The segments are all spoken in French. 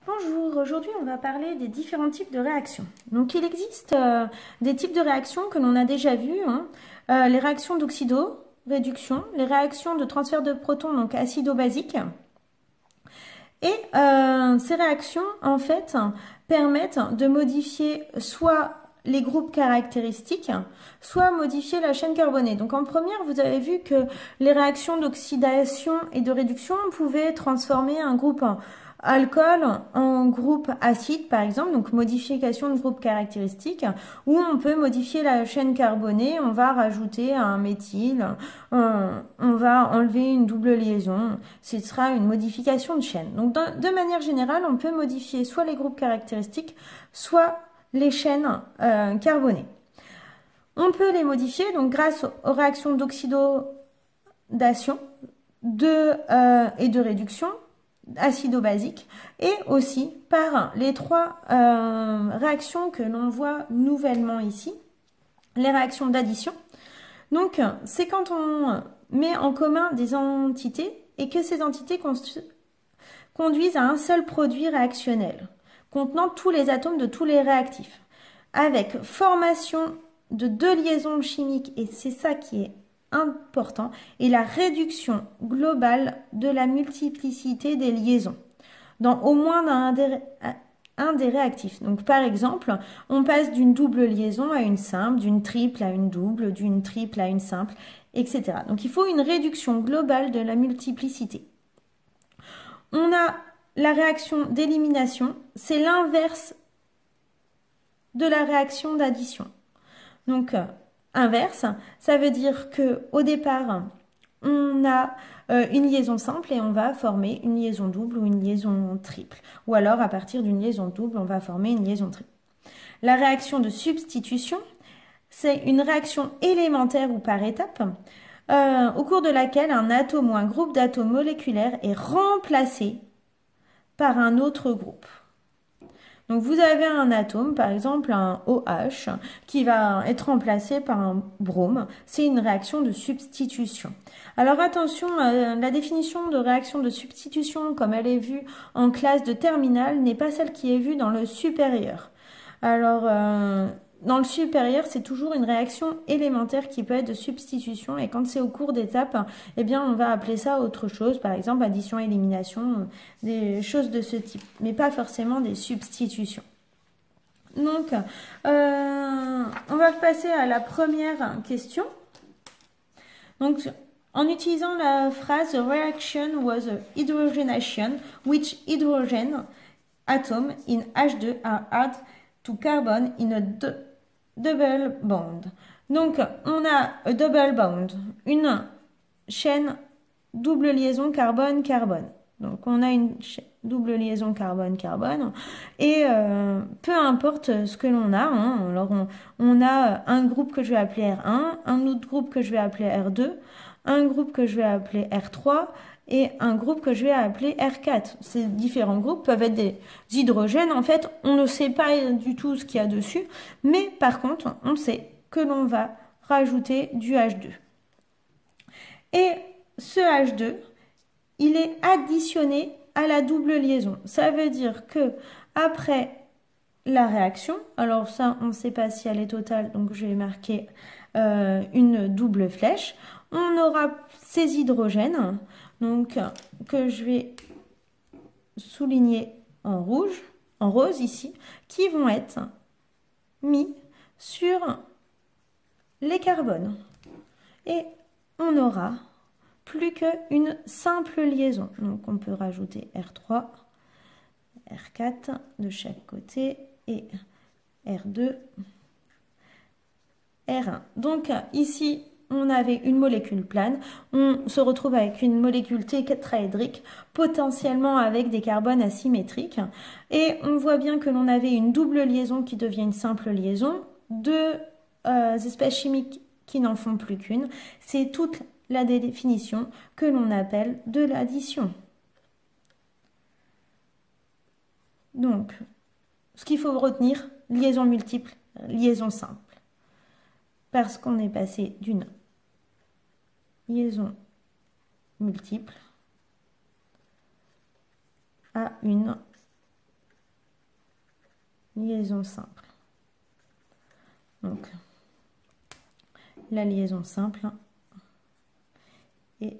Bonjour, aujourd'hui on va parler des différents types de réactions. Donc il existe des types de réactions que l'on a déjà vus, les réactions d'oxydo-réduction, les réactions de transfert de protons, donc acido-basique. Et ces réactions en fait permettent de modifier soit les groupes caractéristiques, soit modifier la chaîne carbonée. Donc en première, vous avez vu que les réactions d'oxydation et de réduction pouvaient transformer un groupe alcool en groupe acide, par exemple, donc modification de groupe caractéristique, ou on peut modifier la chaîne carbonée, on va rajouter un méthyle, on va enlever une double liaison, ce sera une modification de chaîne. Donc de manière générale, on peut modifier soit les groupes caractéristiques, soit les chaînes carbonées. On peut les modifier donc grâce aux réactions d'oxydation et de réduction, acido-basique, et aussi par les trois réactions que l'on voit nouvellement ici, les réactions d'addition. Donc, c'est quand on met en commun des entités et que ces entités conduisent à un seul produit réactionnel, contenant tous les atomes de tous les réactifs, avec formation de deux liaisons chimiques, et c'est ça qui est important, et la réduction globale de la multiplicité des liaisons dans au moins un des réactifs. Donc par exemple, on passe d'une double liaison à une simple, d'une triple à une double, d'une triple à une simple, etc. Donc il faut une réduction globale de la multiplicité. On a la réaction d'élimination, c'est l'inverse de la réaction d'addition. Donc inverse, ça veut dire que au départ, on a une liaison simple et on va former une liaison double ou une liaison triple. Ou alors, à partir d'une liaison double, on va former une liaison triple. La réaction de substitution, c'est une réaction élémentaire ou par étape, au cours de laquelle un atome ou un groupe d'atomes moléculaires est remplacé par un autre groupe. Donc vous avez un atome, par exemple un OH, qui va être remplacé par un brome. C'est une réaction de substitution. Alors attention, la définition de réaction de substitution, comme elle est vue en classe de terminale, n'est pas celle qui est vue dans le supérieur. Alors, dans le supérieur, c'est toujours une réaction élémentaire qui peut être de substitution. Et quand c'est au cours d'étapes, eh bien, on va appeler ça autre chose. Par exemple, addition, élimination, des choses de ce type. Mais pas forcément des substitutions. Donc, on va passer à la première question. Donc, en utilisant la phrase « The reaction was a hydrogenation, which hydrogen atom in H2 are added to carbon in a double bond ». Donc, on a a double bond, une chaîne double liaison carbone-carbone. Donc, on a une double liaison carbone-carbone. Et peu importe ce que l'on a, alors on a un groupe que je vais appeler R1, un autre groupe que je vais appeler R2, un groupe que je vais appeler R3 et un groupe que je vais appeler R4. Ces différents groupes peuvent être des hydrogènes. En fait, on ne sait pas du tout ce qu'il y a dessus, mais par contre, on sait que l'on va rajouter du H2. Et ce H2, il est additionné à la double liaison. Ça veut dire que après la réaction, alors ça, on ne sait pas si elle est totale, donc je vais marquer une double flèche. On aura ces hydrogènes, donc que je vais souligner en rouge, en rose ici, qui vont être mis sur les carbones. Et on aura plus qu'une simple liaison. Donc on peut rajouter R3, R4 de chaque côté et R2, R1. Donc ici, on avait une molécule plane, on se retrouve avec une molécule tétraédrique, potentiellement avec des carbones asymétriques. Et on voit bien que l'on avait une double liaison qui devient une simple liaison, deux espèces chimiques qui n'en font plus qu'une. C'est toute la définition que l'on appelle de l'addition. Donc, ce qu'il faut retenir, liaison multiple, liaison simple. Parce qu'on est passé d'une liaison multiple à une liaison simple. Donc, la liaison simple et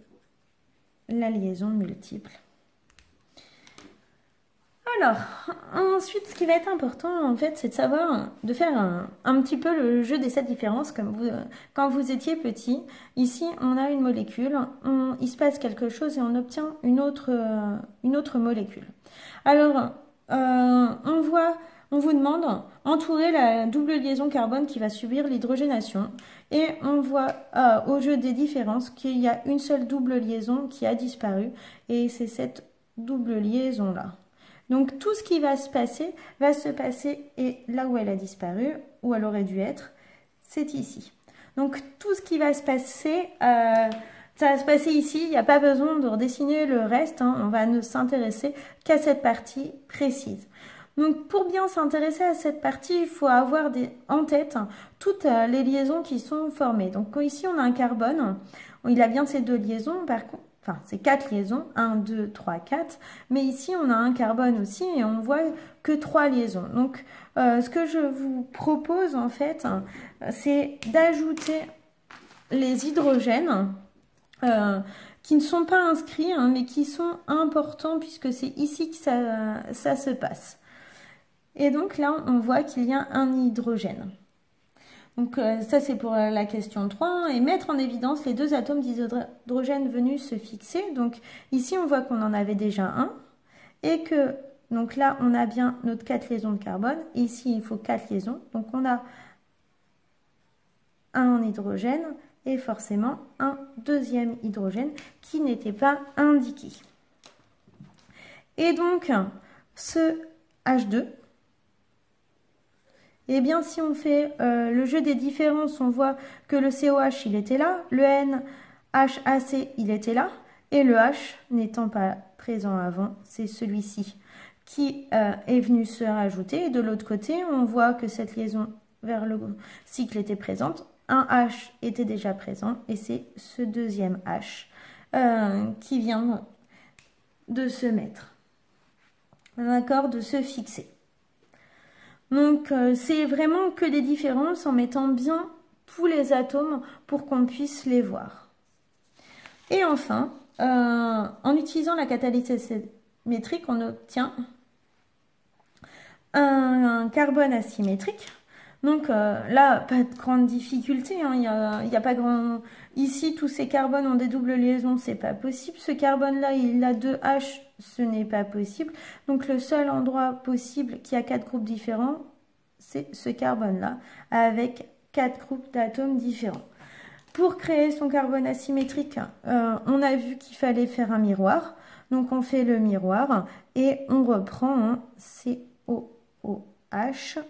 la liaison multiple. Alors, ensuite, ce qui va être important, en fait, c'est de savoir, de faire un petit peu le jeu des 7 différences, comme quand vous étiez petit. Ici, on a une molécule, il se passe quelque chose et on obtient une autre molécule. Alors, on vous demande entourer la double liaison carbone qui va subir l'hydrogénation. Et on voit au jeu des différences qu'il y a une seule double liaison qui a disparu. Et c'est cette double liaison-là. Donc tout ce qui va se passer et là où elle a disparu, où elle aurait dû être, c'est ici. Donc tout ce qui va se passer, ça va se passer ici, il n'y a pas besoin de redessiner le reste, hein, on va ne s'intéresser qu'à cette partie précise. Donc pour bien s'intéresser à cette partie, il faut avoir en tête toutes les liaisons qui sont formées. Donc ici on a un carbone, il a bien ces 2 liaisons, par contre. Enfin, c'est 4 liaisons, 1, 2, 3, 4. Mais ici, on a un carbone aussi et on voit que 3 liaisons. Donc, ce que je vous propose, en fait, c'est d'ajouter les hydrogènes qui ne sont pas inscrits, hein, mais qui sont importants puisque c'est ici que ça se passe. Et donc, là, on voit qu'il y a un hydrogène. Donc ça c'est pour la question 3, et mettre en évidence les 2 atomes d'hydrogène venus se fixer. Donc ici on voit qu'on en avait déjà un, et que donc là on a bien notre 4 liaisons de carbone, et ici il faut 4 liaisons, donc on a un hydrogène, et forcément un deuxième hydrogène qui n'était pas indiqué. Et donc ce H2, eh bien, si on fait le jeu des différences, on voit que le COH, il était là, le NHAC, il était là, et le H, n'étant pas présent avant, c'est celui-ci qui est venu se rajouter. Et de l'autre côté, on voit que cette liaison vers le cycle était présente. Un H était déjà présent, et c'est ce deuxième H qui vient de se mettre, d'accord, de se fixer. Donc, c'est vraiment que des différences en mettant bien tous les atomes pour qu'on puisse les voir. Et enfin, en utilisant la catalyse symétrique, on obtient un carbone asymétrique. Donc là, pas de grande difficulté, hein, il y a pas grand... Ici, tous ces carbones ont des doubles liaisons, c'est pas possible. Ce carbone-là, il a 2 H, ce n'est pas possible. Donc le seul endroit possible qui a 4 groupes différents, c'est ce carbone-là, avec 4 groupes d'atomes différents. Pour créer son carbone asymétrique, on a vu qu'il fallait faire un miroir. Donc on fait le miroir et on reprend un COOH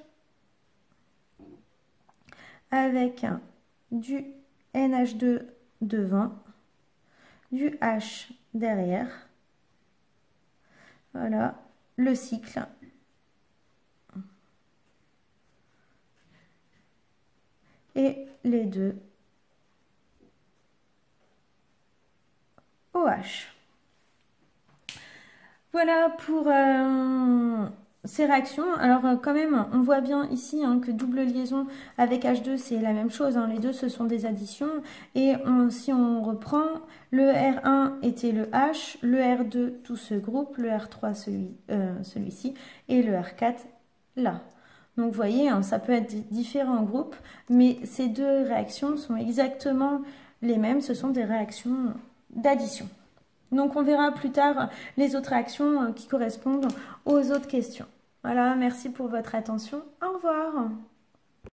avec du NH2 devant, du H derrière. Voilà, le cycle. Et les 2 OH. Voilà pour ces réactions. Alors quand même, on voit bien ici hein, que double liaison avec H2, c'est la même chose. Hein. Les deux, ce sont des additions. Et si on reprend, le R1 était le H, le R2, tout ce groupe, le R3, celui-ci, et le R4, là. Donc vous voyez, hein, ça peut être différents groupes, mais ces 2 réactions sont exactement les mêmes. Ce sont des réactions d'addition. Donc on verra plus tard les autres réactions qui correspondent aux autres questions. Voilà, merci pour votre attention. Au revoir.